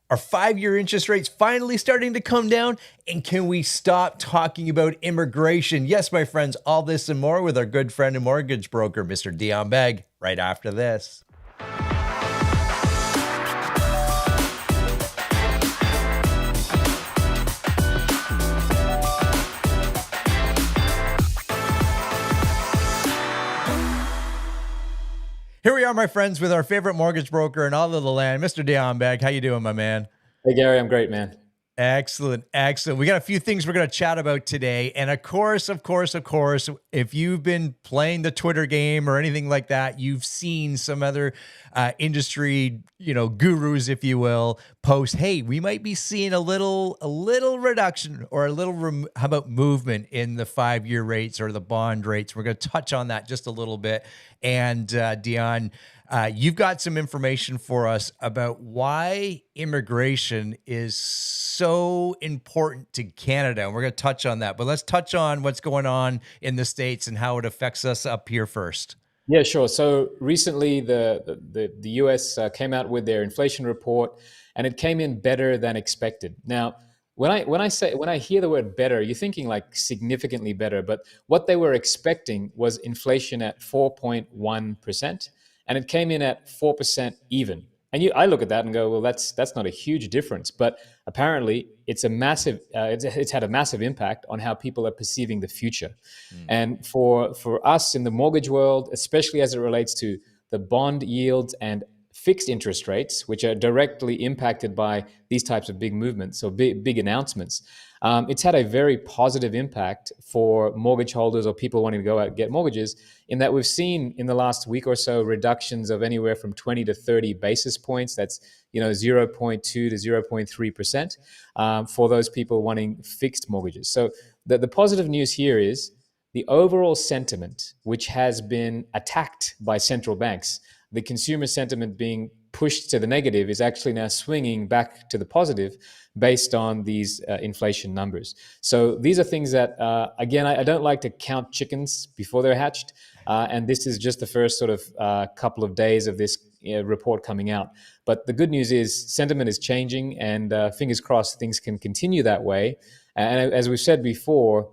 Are 5-year interest rates finally starting to come down? And can we stop talking about immigration? Yes, my friends, all this and more with our good friend and mortgage broker, Mr. Dion Begg, right after this. Here we are, my friends, with our favorite mortgage broker in all of the land, Mr. Dion Begg. How you doing, my man? Hey, Gary, I'm great, man. Excellent, excellent. We got a few things we're going to chat about today. And of course, if you've been playing the Twitter game or anything like that, you've seen some other industry, gurus, if you will, post, hey, we might be seeing a little reduction or how about movement in the 5-year rates or the bond rates. We're going to touch on that just a little bit. And Dion, you've got some information for us about why immigration is so important to Canada. And we're going to touch on that. But let's touch on what's going on in the States and how it affects us up here first. Yeah, sure. So recently, the US came out with their inflation report, and it came in better than expected. Now, when I hear the word better, you're thinking like significantly better. But what they were expecting was inflation at 4.1%, and it came in at 4% even. And I look at that and go, well, that's not a huge difference, but apparently it's had a massive impact on how people are perceiving the future. And for us in the mortgage world, especially as it relates to the bond yields and fixed interest rates, which are directly impacted by these types of big movements, so big announcements, it's had a very positive impact for mortgage holders or people wanting to go out and get mortgages, in that we've seen in the last week or so reductions of anywhere from 20 to 30 basis points. That's 0.2 to 0.3% for those people wanting fixed mortgages. So the positive news here is the overall sentiment, which has been attacked by central banks, the consumer sentiment being pushed to the negative, is actually now swinging back to the positive based on these inflation numbers. So these are things that, again, I don't like to count chickens before they're hatched. And this is just the first sort of couple of days of this report coming out. But the good news is sentiment is changing, and fingers crossed things can continue that way. And as we've said before,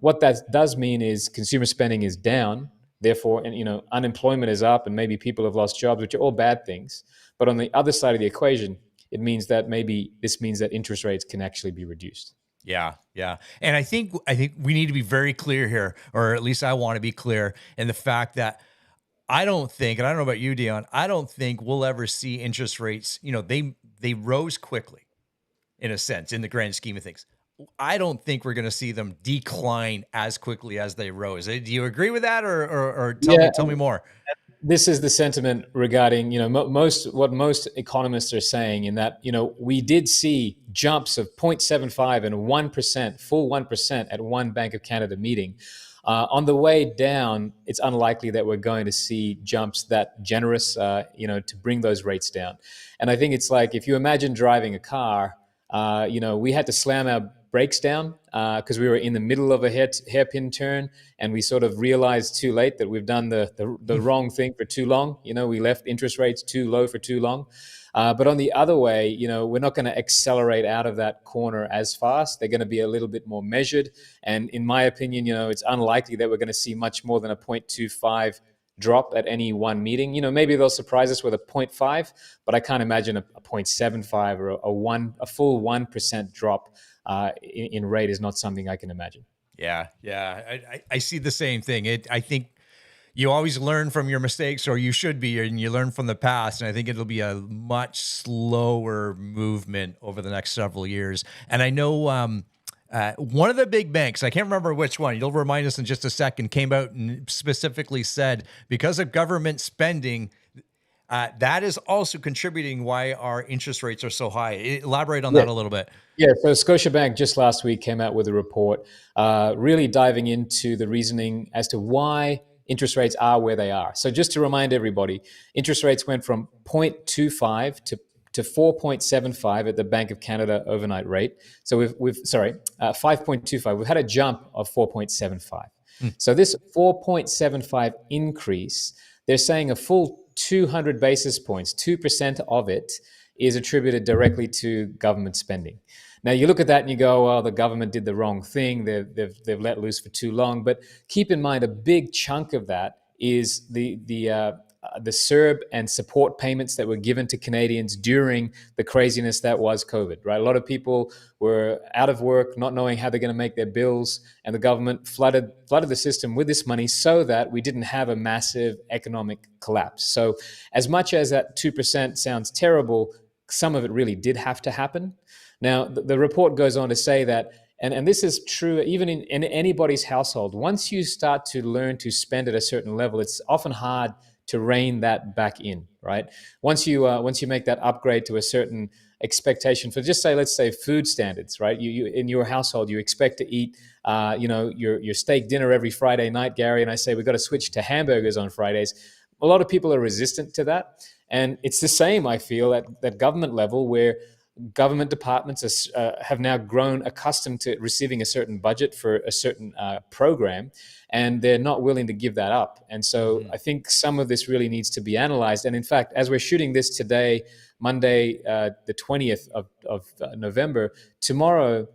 what that does mean is consumer spending is down. Therefore, and unemployment is up, and maybe people have lost jobs, which are all bad things. But on the other side of the equation, it means that this means that interest rates can actually be reduced. Yeah. And I think we need to be very clear here, or at least I want to be clear in the fact that I don't think, and I don't know about you, Dion, I don't think we'll ever see interest rates, they rose quickly in a sense, in the grand scheme of things. I don't think we're going to see them decline as quickly as they rose. Do you agree with that, or tell me more? This is the sentiment regarding, what most economists are saying, in that, we did see jumps of 0.75 and 1%, full 1% at one Bank of Canada meeting. On the way down, it's unlikely that we're going to see jumps that generous, to bring those rates down. And I think it's like, if you imagine driving a car, we had to slam our brakes down because we were in the middle of a hairpin turn, and we sort of realized too late that we've done the wrong thing for too long. We left interest rates too low for too long. But on the other way, we're not going to accelerate out of that corner as fast. They're going to be a little bit more measured. And in my opinion, it's unlikely that we're going to see much more than a 0.25 drop at any one meeting. Maybe they'll surprise us with a 0.5, but I can't imagine a 0.75 or a full 1% drop in rate is not something I can imagine. Yeah. I see the same thing. I think you always learn from your mistakes, or you should be, and you learn from the past. And I think it'll be a much slower movement over the next several years. And I know one of the big banks, I can't remember which one, you'll remind us in just a second, came out and specifically said, because of government spending, that is also contributing why our interest rates are so high. Elaborate on that a little bit. Yeah, so Scotiabank just last week came out with a report really diving into the reasoning as to why interest rates are where they are. So just to remind everybody, interest rates went from 0.25 to 4.75 at the Bank of Canada overnight rate. So 5.25. We've had a jump of 4.75. So this 4.75 increase, they're saying a full 200 basis points, 2% of it, is attributed directly to government spending. Now you look at that and you go, well, the government did the wrong thing. They've let loose for too long. But keep in mind, a big chunk of that is the CERB and support payments that were given to Canadians during the craziness that was COVID, right? A lot of people were out of work, not knowing how they're going to make their bills, and the government flooded the system with this money so that we didn't have a massive economic collapse. So as much as that 2% sounds terrible, some of it really did have to happen. Now, the report goes on to say that, and this is true even in anybody's household, once you start to learn to spend at a certain level, it's often hard to rein that back in, right? Once you make that upgrade to a certain expectation for, just say, let's say food standards, right? You in your household, you expect to eat, your steak dinner every Friday night, Gary, and I say we've got to switch to hamburgers on Fridays. A lot of people are resistant to that, and it's the same, I feel, at that government level, where government departments have now grown accustomed to receiving a certain budget for a certain program, and they're not willing to give that up. And so I think some of this really needs to be analyzed. And in fact, as we're shooting this today, Monday, the 20th of November, tomorrow,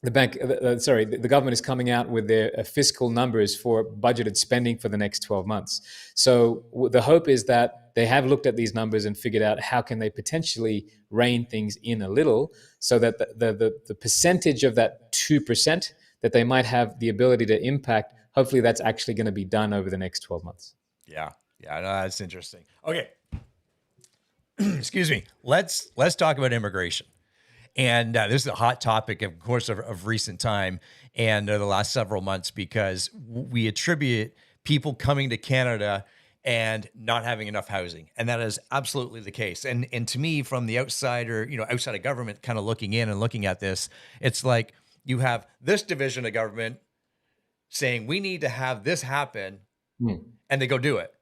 the government is coming out with their fiscal numbers for budgeted spending for the next 12 months. So the hope is that they have looked at these numbers and figured out how can they potentially rein things in a little, so that the percentage of that 2% that they might have the ability to impact, hopefully that's actually going to be done over the next 12 months. Yeah, no, that's interesting. Okay, excuse me. Let's talk about immigration. And this is a hot topic, of course, of recent time and the last several months, because we attribute people coming to Canada and not having enough housing. And that is absolutely the case. And to me, from the outsider, outside of government, kind of looking in and looking at this, it's like you have this division of government saying we need to have this happen, and they go do it.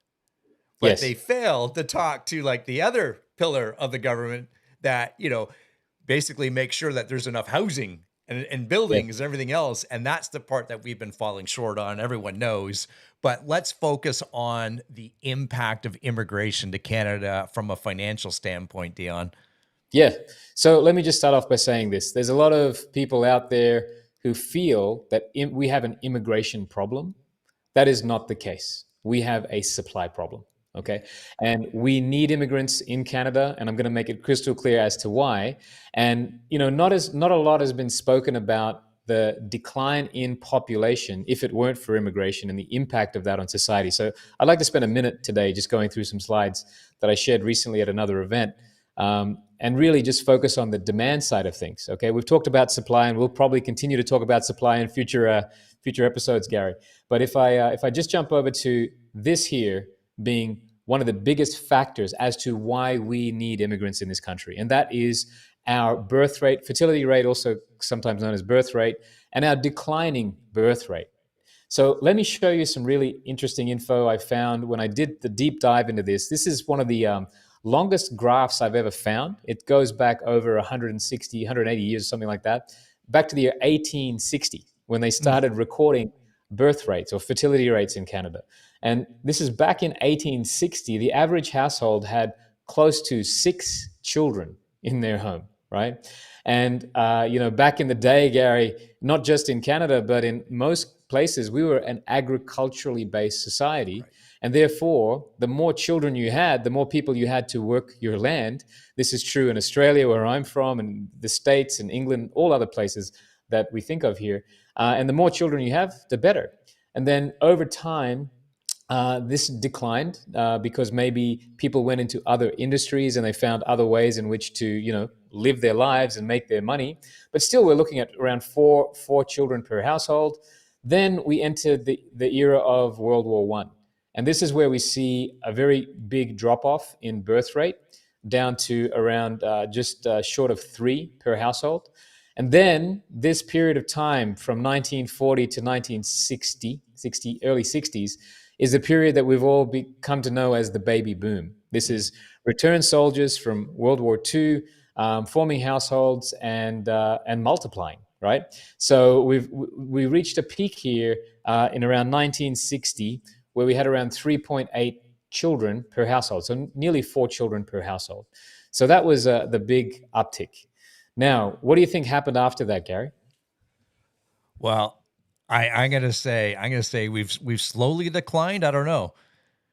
But they fail to talk to like the other pillar of the government that, basically make sure that there's enough housing and buildings and everything else. And that's the part that we've been falling short on. Everyone knows. But let's focus on the impact of immigration to Canada from a financial standpoint, Dion. Yeah. So let me just start off by saying this. There's a lot of people out there who feel that we have an immigration problem. That is not the case. We have a supply problem. Okay. And we need immigrants in Canada, and I'm going to make it crystal clear as to why. And, not a lot has been spoken about the decline in population if it weren't for immigration and the impact of that on society. So I'd like to spend a minute today just going through some slides that I shared recently at another event, and really just focus on the demand side of things. Okay. We've talked about supply, and we'll probably continue to talk about supply in future episodes, Gary. But if I just jump over to this here being one of the biggest factors as to why we need immigrants in this country, and that is our birth rate, fertility rate, also sometimes known as birth rate, and our declining birth rate. So let me show you some really interesting info I found when I did the deep dive into this. This is one of the longest graphs I've ever found. It goes back over 160, 180 years, something like that, back to the year 1860, when they started recording birth rates or fertility rates in Canada. And this is back in 1860. The average household had close to 6 children in their home, right? And, back in the day, Gary, not just in Canada, but in most places, we were an agriculturally based society. Right. And therefore, the more children you had, the more people you had to work your land. This is true in Australia, where I'm from, and the States and England, all other places that we think of here. And the more children you have, the better. And then over time, this declined because maybe people went into other industries and they found other ways in which to, live their lives and make their money. But still, we're looking at around four children per household. Then we entered the era of World War I. And this is where we see a very big drop-off in birth rate, down to around just short of 3 per household. And then this period of time from 1940 to 1960, early 60s, is the period that we've all come to know as the baby boom. This is returned soldiers from World War II, forming households and multiplying, right? So we reached a peak here in around 1960, where we had around 3.8 children per household, so nearly 4 children per household. So that was the big uptick. Now, what do you think happened after that, Gary? Well, I'm gonna say we've slowly declined. I don't know.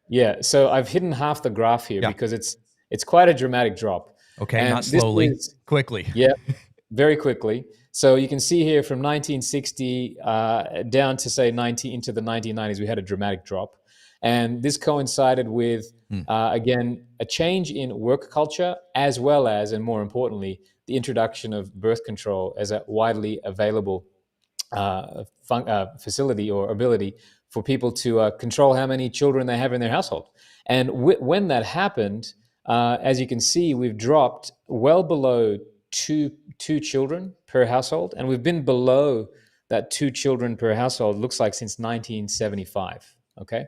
Yeah, so I've hidden half the graph here Yeah. because it's quite a dramatic drop. Okay, not And this slowly, is, quickly. yeah, very quickly. So you can see here from 1960 down to say 90 into the 1990s, we had a dramatic drop. And this coincided with, again, a change in work culture, as well as, and more importantly, the introduction of birth control as a widely available facility or ability for people to control how many children they have in their household. And when that happened, as you can see, we've dropped well below two children per household, and we've been below that 2 children per household. Looks like since 1975. Okay,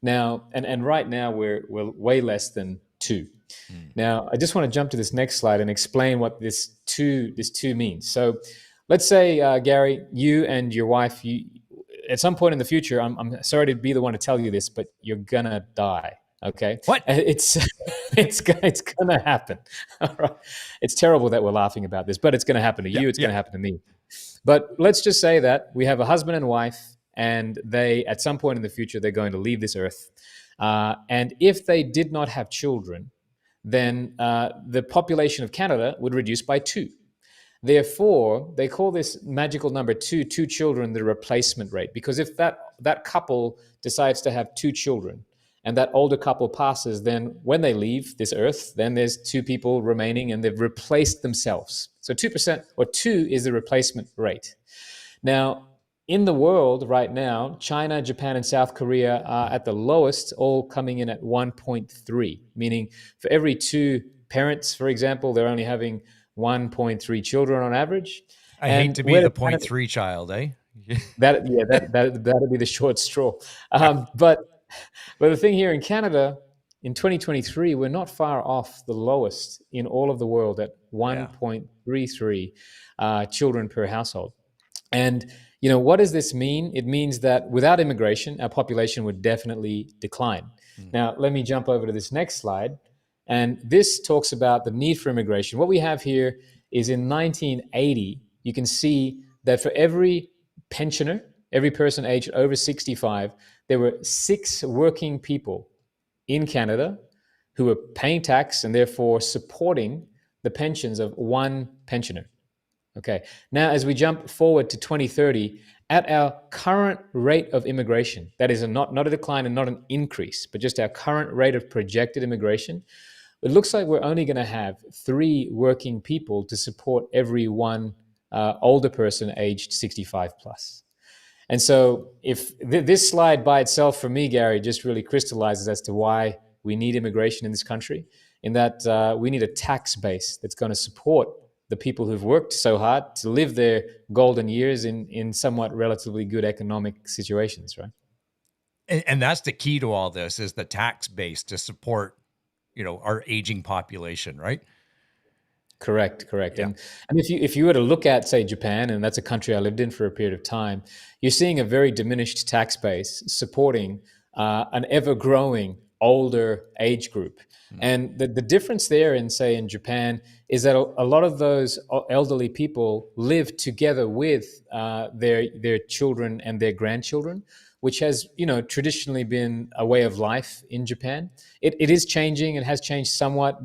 now and right now we're way less than two. Now, I just want to jump to this next slide and explain what this two means. So, let's say, Gary, you and your wife, at some point in the future, I'm sorry to be the one to tell you this, but you're gonna die. Okay, What? It's gonna happen. All right. It's terrible that we're laughing about this, but it's gonna happen to you. It's gonna happen to me. But let's just say that we have a husband and wife, and they, at some point in the future, they're going to leave this earth. And if they did not have children, then the population of Canada would reduce by 2. Therefore, they call this magical number 2 children, the replacement rate. Because if that couple decides to have 2 children and that older couple passes, then when they leave this earth, then there's 2 people remaining and they've replaced themselves. So 2% or 2 is the replacement rate. Now, in the world right now, China, Japan, and South Korea are at the lowest, all coming in at 1.3, meaning for every 2 parents, for example, they're only having 1.3 children on average. I hate to be the 0.3 child, eh? That'd be the short straw. But the thing here in Canada, in 2023, we're not far off the lowest in all of the world at 1.33 children per household. And what does this mean? It means that without immigration, our population would definitely decline. Now, let me jump over to this next slide. And this talks about the need for immigration. What we have here is in 1980, you can see that for every pensioner, every person aged over 65, there were 6 working people in Canada who were paying tax and therefore supporting the pensions of 1 pensioner. Okay. Now, as we jump forward to 2030, at our current rate of immigration, that is not a decline and not an increase, but just our current rate of projected immigration, it looks like we're only going to have 3 working people to support every 1 older person aged 65 plus. And so if this slide by itself for me, Gary, just really crystallizes as to why we need immigration in this country, in that we need a tax base that's going to support the people who've worked so hard to live their golden years in somewhat relatively good economic situations, right? And that's the key to all this, is the tax base to support, our aging population, right? Correct. Yeah. And if you were to look at, say, Japan, and that's a country I lived in for a period of time, you're seeing a very diminished tax base supporting an ever-growing older age group. And the difference there in, say, in Japan is that a lot of those elderly people live together with their children and their grandchildren, which has, traditionally been a way of life in Japan. It is changing. It has changed somewhat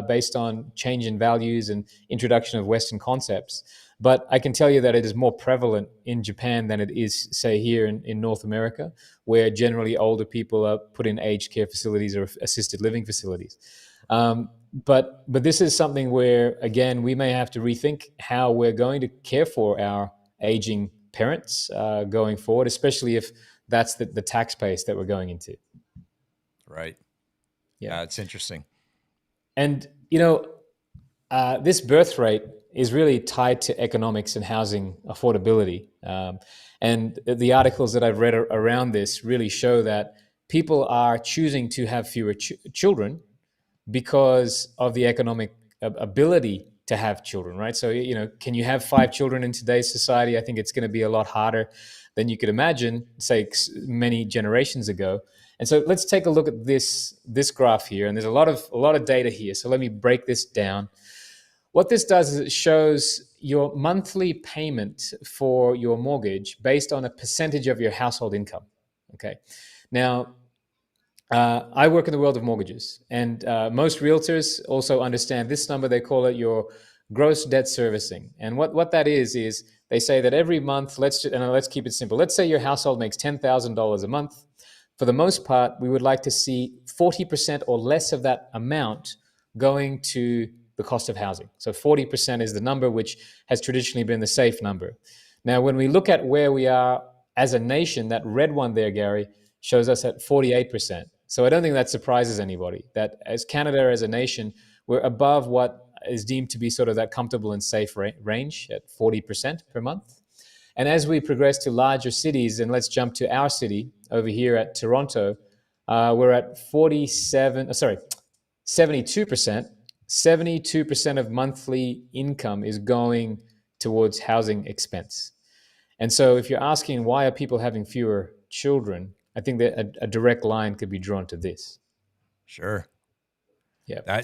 based on change in values and introduction of Western concepts. But I can tell you that it is more prevalent in Japan than it is, say, here in North America, where generally older people are put in aged care facilities or assisted living facilities. But this is something where, again, we may have to rethink how we're going to care for our aging parents going forward, especially if that's the tax base that we're going into. Right. Yeah, it's interesting. And, this birth rate is really tied to economics and housing affordability. And the articles that I've read around this really show that people are choosing to have fewer children because of the economic ability to have children, right? So, can you have 5 children in today's society? I think it's going to be a lot harder than you could imagine, say, many generations ago. And so let's take a look at this graph here. And there's a lot of data here. So let me break this down. What this does is it shows your monthly payment for your mortgage based on a percentage of your household income. Okay. Now, I work in the world of mortgages, and most realtors also understand this number. They call it your gross debt servicing. And what that is they say that every month, let's keep it simple. Let's say your household makes $10,000 a month. For the most part, we would like to see 40% or less of that amount going to the cost of housing. So 40% is the number which has traditionally been the safe number. Now, when we look at where we are as a nation, that red one there, Gary, shows us at 48%. So I don't think that surprises anybody, that as Canada as a nation, we're above what is deemed to be sort of that comfortable and safe range at 40% per month. And as we progress to larger cities, and let's jump to our city over here at Toronto, we're at 72%. 72% of monthly income is going towards housing expense. And so if you're asking why are people having fewer children, I think that a direct line could be drawn to this. Sure. Yeah.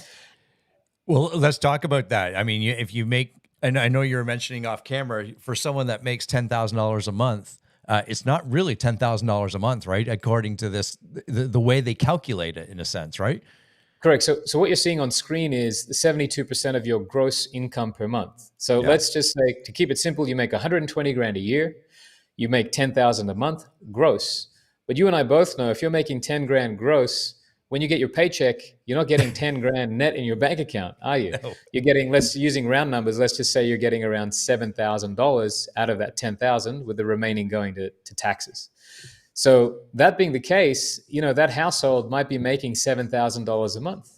Well, let's talk about that. I mean, if you make, and I know you were mentioning off camera, for someone that makes $10,000 a month, it's not really $10,000 a month, right? According to this, the way they calculate it in a sense, right? Correct. So what you're seeing on screen is the 72% of your gross income per month. So let's just say, to keep it simple, you make 120 grand a year, you make 10,000 a month gross. But you and I both know if you're making 10 grand gross, when you get your paycheck, you're not getting 10 grand net in your bank account, are you? No. You're getting, using round numbers, let's just say you're getting around $7,000 out of that 10,000, with the remaining going to taxes. So that being the case, that household might be making $7,000 a month.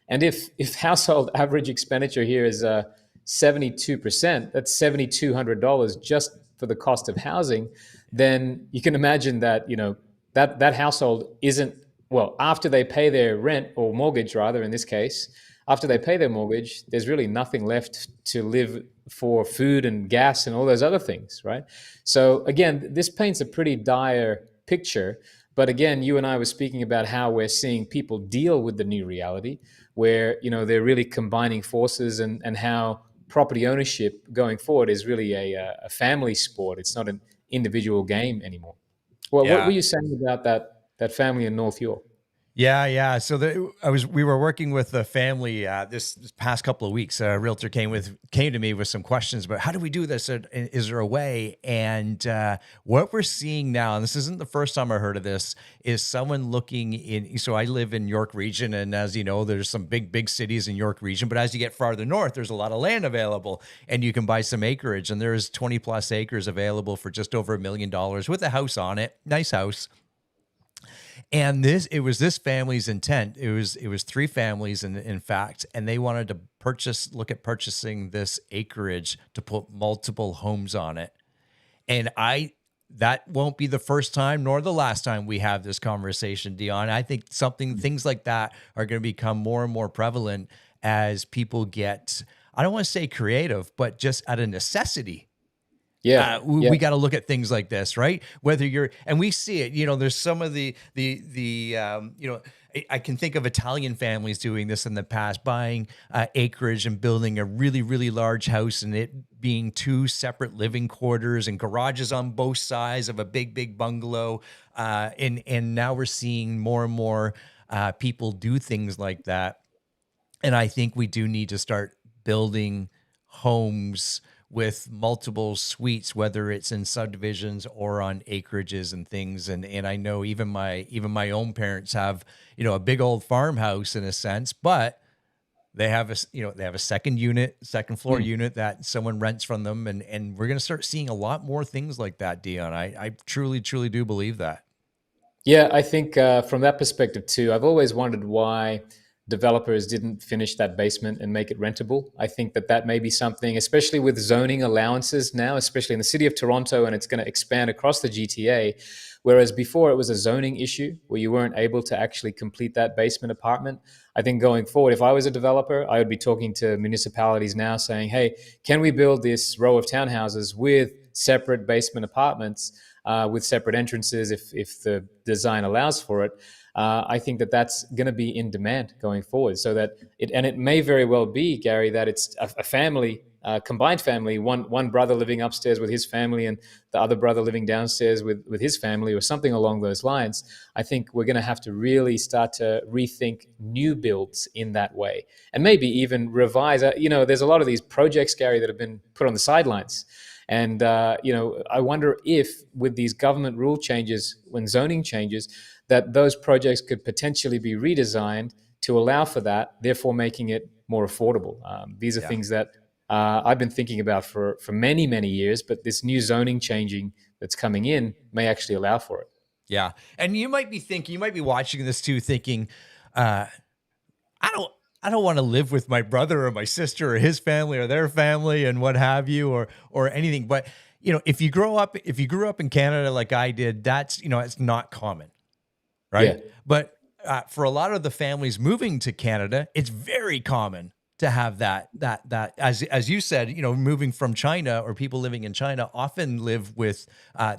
And if household average expenditure here is 72%, that's $7,200 just for the cost of housing, then you can imagine that, that household isn't, well, after they pay their rent, or mortgage rather in this case, after they pay their mortgage, there's really nothing left to live for food and gas and all those other things, right? So again, this paints a pretty dire picture. But again, you and I were speaking about how we're seeing people deal with the new reality, where they're really combining forces, and how property ownership going forward is really a family sport. It's not an individual game anymore. Well, What were you saying about that family in North York? Yeah. So we were working with a family this past couple of weeks. A realtor came to me with some questions about how do we do this? Is there a way? And what we're seeing now, and this isn't the first time I heard of this, is someone looking in. So I live in York Region, and as you know, there's some big cities in York Region. But as you get farther north, there's a lot of land available, and you can buy some acreage. And there's 20 plus acres available for just over $1 million with a house on it, nice house. And it was this family's intent. It was 3 families in fact, and they wanted to look at purchasing this acreage to put multiple homes on it. And that won't be the first time nor the last time we have this conversation, Dion. I think things like that are going to become more and more prevalent as people get, I don't want to say creative, but just out of necessity. We got to look at things like this, right? And we see it, there's some of the I can think of Italian families doing this in the past, buying acreage and building a really, really large house, and it being 2 separate living quarters and garages on both sides of a big bungalow. And now we're seeing more and more people do things like that. And I think we do need to start building homes with multiple suites, whether it's in subdivisions or on acreages and things. And I know even my own parents have, a big old farmhouse in a sense, but they have a second floor unit that someone rents from them. And we're going to start seeing a lot more things like that, Dion. I truly do believe that. Yeah, I think from that perspective too, I've always wondered why developers didn't finish that basement and make it rentable. I think that may be something, especially with zoning allowances now, especially in the city of Toronto, and it's going to expand across the GTA. Whereas before it was a zoning issue where you weren't able to actually complete that basement apartment. I think going forward, if I was a developer, I would be talking to municipalities now saying, hey, can we build this row of townhouses with separate basement apartments with separate entrances if the design allows for it? I think that that's going to be in demand going forward. So that it may very well be, Gary, that it's a family, combined family, one brother living upstairs with his family and the other brother living downstairs with his family, or something along those lines. I think we're going to have to really start to rethink new builds in that way, and maybe even revise. There's a lot of these projects, Gary, that have been put on the sidelines. And, I wonder if with these government rule changes, when zoning changes, that those projects could potentially be redesigned to allow for that, therefore making it more affordable. These are things that I've been thinking about for many, many years, but this new zoning changing that's coming in may actually allow for it. Yeah. And you might be watching this too, thinking, I don't want to live with my brother or my sister or his family or their family and what have you, or anything. But, if you grew up in Canada like I did, that's, it's not common. Right. Yeah. But for a lot of the families moving to Canada, it's very common to have that as you said, moving from China, or people living in China often live with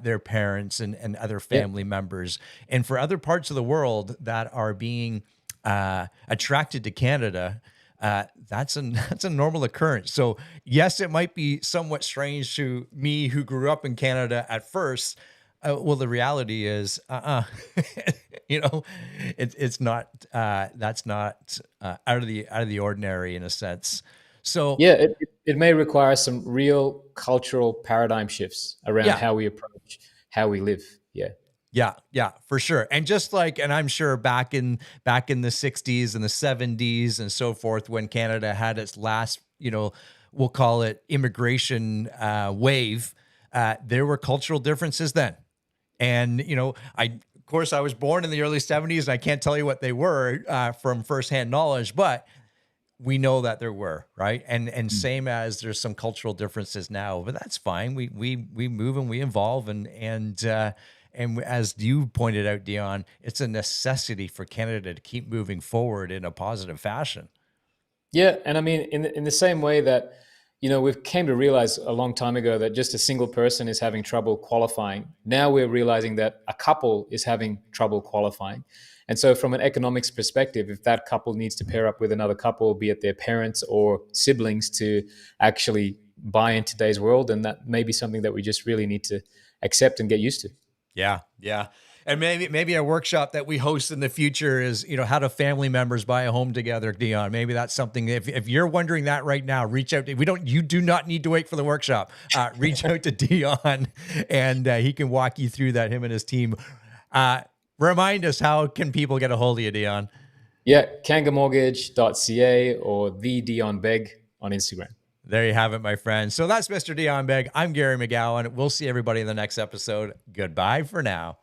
their parents and other family members. And for other parts of the world that are being attracted to Canada, that's a normal occurrence. So yes, it might be somewhat strange to me who grew up in Canada at first. Well, the reality is, it's not. That's not out of the ordinary in a sense. So yeah, it may require some real cultural paradigm shifts around how we approach how we live. Yeah, for sure. And and I'm sure back in the 60s and the 70s and so forth, when Canada had its last, we'll call it immigration wave, there were cultural differences then. And, of course, I was born in the early 70s, and I can't tell you what they were from firsthand knowledge, but we know that there were, right? And same as there's some cultural differences now, but that's fine. We move and we evolve, and as you pointed out, Dion, it's a necessity for Canada to keep moving forward in a positive fashion. Yeah, and I mean, in the same way that, we've came to realize a long time ago that just a single person is having trouble qualifying. Now we're realizing that a couple is having trouble qualifying. And so from an economics perspective, if that couple needs to pair up with another couple, be it their parents or siblings, to actually buy in today's world, then that may be something that we just really need to accept and get used to. Yeah. And maybe a workshop that we host in the future is, how do family members buy a home together, Dion? Maybe that's something. If you're wondering that right now, reach out. You do not need to wait for the workshop. Reach out to Dion, and he can walk you through that, him and his team. Remind us, how can people get a hold of you, Dion? Yeah, kangamortgage.ca or the Dion Begg on Instagram. There you have it, my friends. So that's Mr. Dion Begg. I'm Gary McGowan. We'll see everybody in the next episode. Goodbye for now.